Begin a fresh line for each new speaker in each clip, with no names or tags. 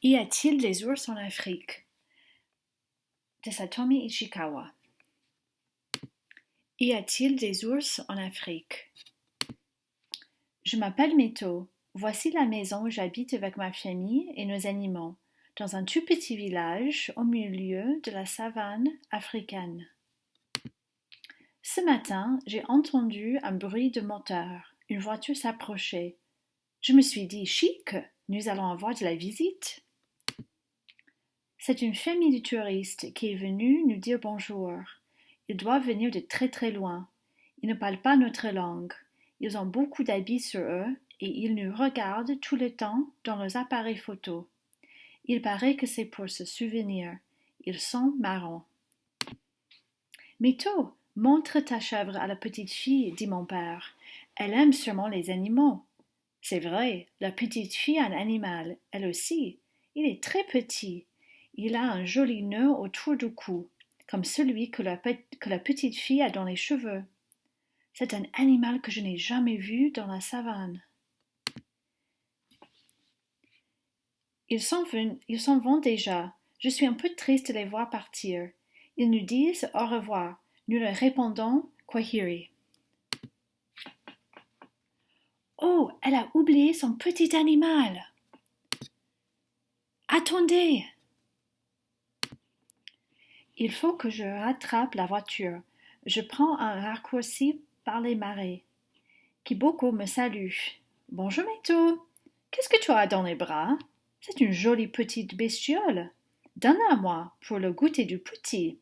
Y a-t-il des ours en Afrique? De Satomi Ichikawa. Y a-t-il des ours en Afrique? Je m'appelle Mito. Voici la maison où j'habite avec ma famille et nos animaux, dans un tout petit village au milieu de la savane africaine. Ce matin, j'ai entendu un bruit de moteur. Une voiture s'approchait. Je me suis dit, chic, nous allons avoir de la visite. C'est une famille de touristes qui est venue nous dire bonjour. Ils doivent venir de très très loin. Ils ne parlent pas notre langue. Ils ont beaucoup d'habits sur eux et ils nous regardent tout le temps dans leurs appareils photo. Il paraît que c'est pour se souvenir. Ils sont marrants. Mito, montre ta chèvre à la petite fille, dit mon père. Elle aime sûrement les animaux. C'est vrai, la petite fille a un animal, elle aussi. Il est très petit. Il a un joli nœud autour du cou, comme celui que la petite fille a dans les cheveux. C'est un animal que je n'ai jamais vu dans la savane. Ils s'en vont déjà. Je suis un peu triste de les voir partir. Ils nous disent au revoir. Nous leur répondons Kwaheri. Oh, elle a oublié son petit animal. Attendez. Il faut que je rattrape la voiture. Je prends un raccourci par les marais. Kiboko me salue. Bonjour Mito. Qu'est-ce que tu as dans les bras? C'est une jolie petite bestiole. Donne-la-moi pour le goûter du petit.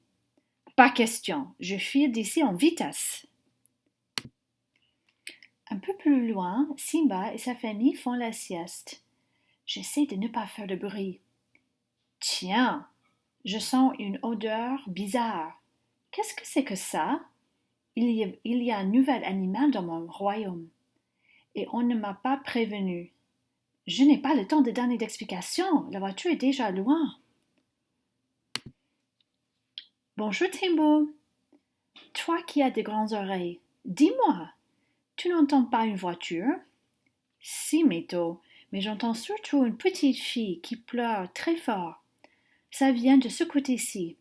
Pas question, je file d'ici en vitesse. Un peu plus loin, Simba et sa famille font la sieste. J'essaie de ne pas faire de bruit. Tiens, je sens une odeur bizarre. Qu'est-ce que c'est que ça? Il y a un nouvel animal dans mon royaume. Et on ne m'a pas prévenu. Je n'ai pas le temps de donner d'explications. La voiture est déjà loin. Bonjour Timbo. Toi qui as de grandes oreilles, dis-moi, tu n'entends pas une voiture? Si, Mito, mais j'entends surtout une petite fille qui pleure très fort. Ça vient de ce côté-ci.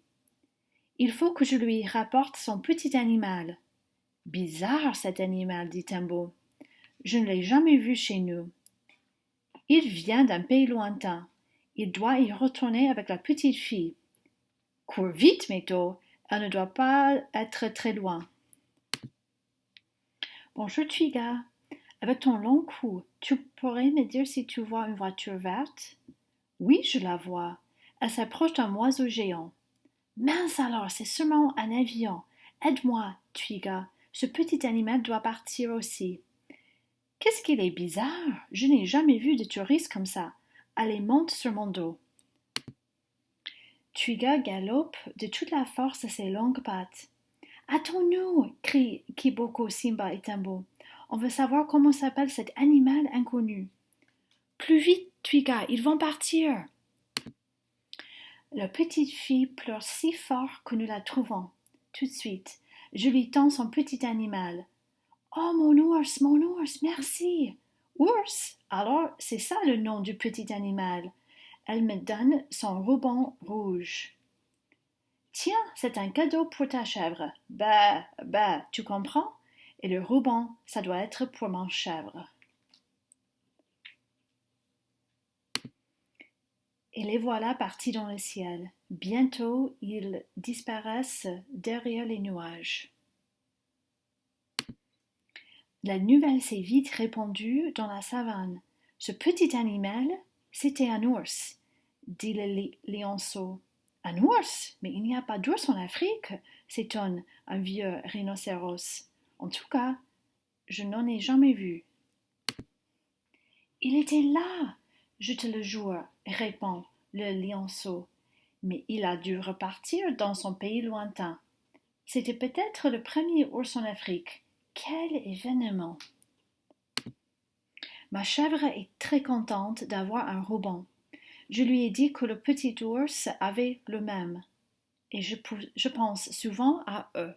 Il faut que je lui rapporte son petit animal. Bizarre cet animal, dit Timbo. Je ne l'ai jamais vu chez nous. Il vient d'un pays lointain. Il doit y retourner avec la petite fille. Cours vite, Mito. Elle ne doit pas être très loin. Bonjour, Twiga. Avec ton long cou, tu pourrais me dire si tu vois une voiture verte? Oui, je la vois. Elle s'approche d'un oiseau géant. Mince alors, c'est sûrement un avion. Aide-moi, Twiga. Ce petit animal doit partir aussi. Qu'est-ce qu'il est bizarre! Je n'ai jamais vu de touriste comme ça. Allez, monte sur mon dos. Twiga galope de toute la force de ses longues pattes. Attends-nous! Crient Kiboko, Simba et Timbo. On veut savoir comment s'appelle cet animal inconnu. Plus vite, Twiga, ils vont partir! La petite fille pleure si fort que nous la trouvons. Tout de suite, je lui tends son petit animal. Oh, mon ours, merci! Ours? Alors, c'est ça le nom du petit animal. Elle me donne son ruban rouge. Tiens, c'est un cadeau pour ta chèvre. Bah, tu comprends? Et le ruban, ça doit être pour mon chèvre. Et les voilà partis dans le ciel. Bientôt, ils disparaissent derrière les nuages. La nouvelle s'est vite répandue dans la savane. Ce petit animal, c'était un ours, dit le lionceau. Un ours? Mais il n'y a pas d'ours en Afrique, s'étonne un vieux rhinocéros. En tout cas, je n'en ai jamais vu. Il était là, je te le jure, répond le lionceau. Mais il a dû repartir dans son pays lointain. C'était peut-être le premier ours en Afrique. Quel événement! Ma chèvre est très contente d'avoir un ruban. Je lui ai dit que le petit ours avait le même, et je pense souvent à eux.